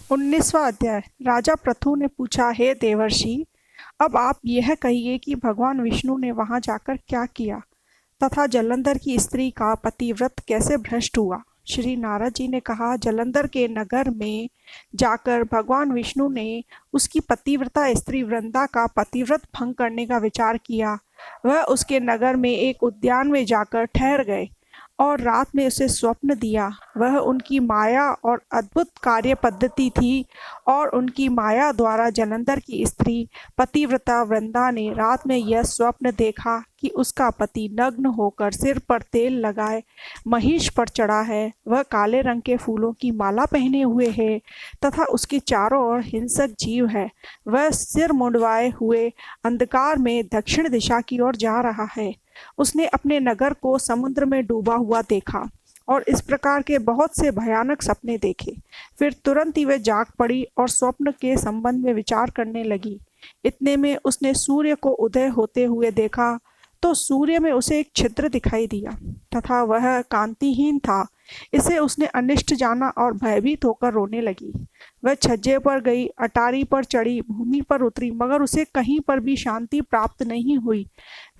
19वां अध्याय। राजा पृथु ने पूछा, हे देवर्षि, अब आप यह कहिए कि भगवान विष्णु ने वहां जाकर क्या किया तथा जलंधर की स्त्री का पतिव्रत कैसे भ्रष्ट हुआ। श्री नारद जी ने कहा, जलंधर के नगर में जाकर भगवान विष्णु ने उसकी पतिव्रता स्त्री वृंदा का पतिव्रत भंग करने का विचार किया। वह उसके नगर में एक उद्यान में जाकर ठहर गए और रात में उसे स्वप्न दिया। वह उनकी माया और अद्भुत कार्य पद्धति थी और उनकी माया द्वारा जलंधर की स्त्री पतिव्रता वृंदा ने रात में यह स्वप्न देखा कि उसका पति नग्न होकर सिर पर तेल लगाए महिष पर चढ़ा है। वह काले रंग के फूलों की माला पहने हुए है तथा उसके चारों ओर हिंसक जीव है। वह सिर मुंडवाए हुए अंधकार में दक्षिण दिशा की ओर जा रहा है। उसने अपने नगर को समुद्र में डूबा हुआ देखा और इस प्रकार के बहुत से भयानक सपने देखे। फिर तुरंत ही वह जाग पड़ी और स्वप्न के संबंध में विचार करने लगी। इतने में उसने सूर्य को उदय होते हुए देखा तो सूर्य में उसे एक छिद्र दिखाई दिया तथा वह कांतिहीन था। इसे उसने अनिष्ट जाना और भयभीत होकर रोने लगी। वह छज्जे पर गई, अटारी पर चढ़ी, भूमि पर उतरी, मगर उसे कहीं पर भी शांति प्राप्त नहीं हुई।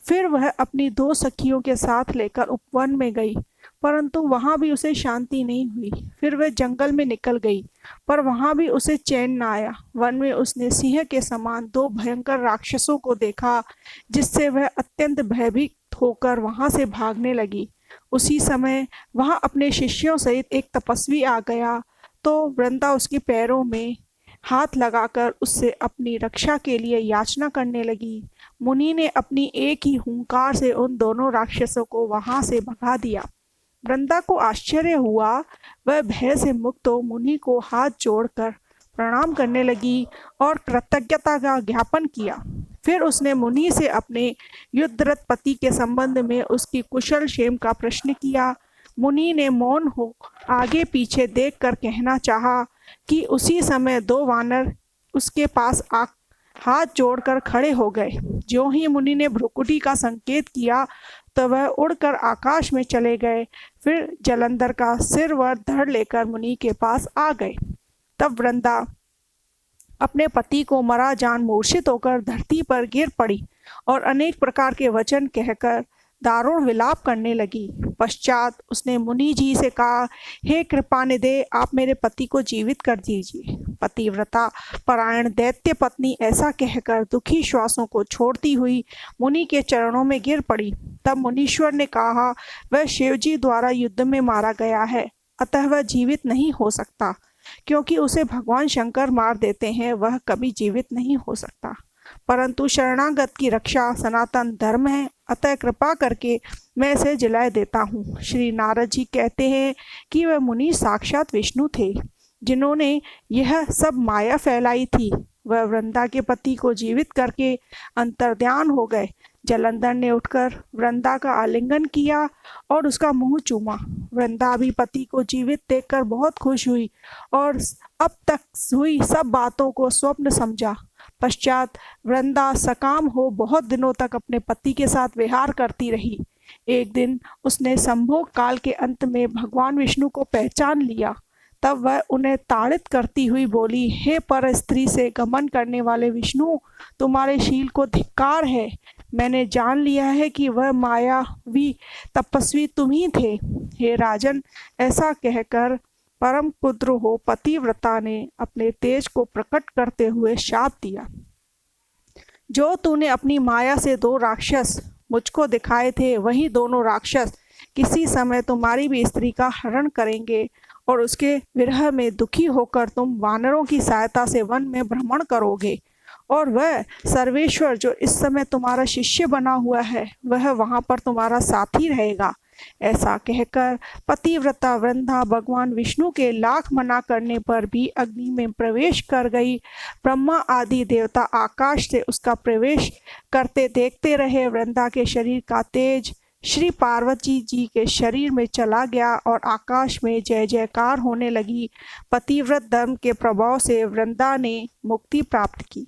फिर वह अपनी 2 सखियों के साथ लेकर उपवन में गई, परंतु वहां भी उसे शांति नहीं हुई। फिर वह जंगल में निकल गई, पर वहां भी उसे चैन न आया। वन में उसने सिंह के समान 2 भयंकर राक्षसों को देखा, जिससे वह अत्यंत भयभीत होकर वहां से भागने लगी। उसी समय वहां अपने शिष्यों सहित एक तपस्वी आ गया, तो वृंदा उसके पैरों में हाथ लगाकर उससे अपनी रक्षा के लिए याचना करने लगी। मुनि ने अपनी एक ही हुंकार से उन दोनों राक्षसों को वहां से भगा दिया। वृंदा को आश्चर्य हुआ। वह भय से मुक्त हो मुनि को हाथ जोड़कर प्रणाम करने लगी और कृतज्ञता का ज्ञापन किया। फिर उसने मुनि से अपने युद्धरत पति के संबंध में उसकी कुशल क्षेम का प्रश्न किया। मुनि ने मौन हो आगे पीछे देखकर कहना चाहा कि उसी समय 2 वानर उसके पास हाथ जोड़कर खड़े हो गए। ज्यों ही मुनि ने भ्रुकुटी का संकेत किया तो वह उड़कर आकाश में चले गए। फिर जलंधर का सिर व धड़ लेकर मुनि के पास आ गए। तब वृंदा अपने पति को मरा जान मूर्छित होकर धरती पर गिर पड़ी और अनेक प्रकार के वचन कहकर दारुण विलाप करने लगी। पश्चात उसने मुनि जी से कहा, हे कृपानिधे, आप मेरे पति को जीवित कर दीजिए। पतिव्रता परायण दैत्य पत्नी ऐसा कहकर दुखी श्वासों को छोड़ती हुई मुनि के चरणों में गिर पड़ी। तब मुनीश्वर ने कहा, वह शिवजी द्वारा युद्ध में मारा गया है, अतः वह जीवित नहीं हो सकता, क्योंकि उसे भगवान शंकर मार देते हैं। वह कभी जीवित नहीं हो सकता, परंतु शरणागत की रक्षा सनातन धर्म है, अतः कृपा करके मैं इसे जिलाए देता हूँ। श्री नारद जी कहते हैं कि वह मुनि साक्षात विष्णु थे, जिन्होंने यह सब माया फैलाई थी। वह वृंदा के पति को जीवित करके अंतर्ध्यान हो गए। जलंधर ने उठकर वृंदा का आलिंगन किया और उसका मुंह चूमा। वृंदा भी पति को जीवित देखकर बहुत खुश हुई और अब तक हुई सब बातों को स्वप्न समझा। पश्चात वृंदा सकाम हो बहुत दिनों तक अपने पति के साथ विहार करती रही। एक दिन उसने संभोग काल के अंत में भगवान विष्णु को पहचान लिया। तब वह उन्हें ताड़ित करती हुई बोली, हे पर स्त्री से गमन करने वाले विष्णु, तुम्हारे शील को धिक्कार है। मैंने जान लिया है कि वह मायावी तपस्वी तुम ही थे। हे राजन, ऐसा कहकर परम पुत्र हो पतिव्रता ने अपने तेज को प्रकट करते हुए शाप दिया, जो तूने अपनी माया से 2 राक्षस मुझको दिखाए थे, वही दोनों राक्षस किसी समय तुम्हारी भी स्त्री का हरण करेंगे और उसके विरह में दुखी होकर तुम वानरों की सहायता से वन में भ्रमण करोगे और वह सर्वेश्वर जो इस समय तुम्हारा शिष्य बना हुआ है, वह वहां पर तुम्हारा साथी रहेगा। ऐसा कहकर पतिव्रता वृंदा भगवान विष्णु के लाख मना करने पर भी अग्नि में प्रवेश कर गई। ब्रह्मा आदि देवता आकाश से उसका प्रवेश करते देखते रहे। वृंदा के शरीर का तेज श्री पार्वती जी के शरीर में चला गया और आकाश में जय जयकार होने लगी। पतिव्रत धर्म के प्रभाव से वृंदा ने मुक्ति प्राप्त की।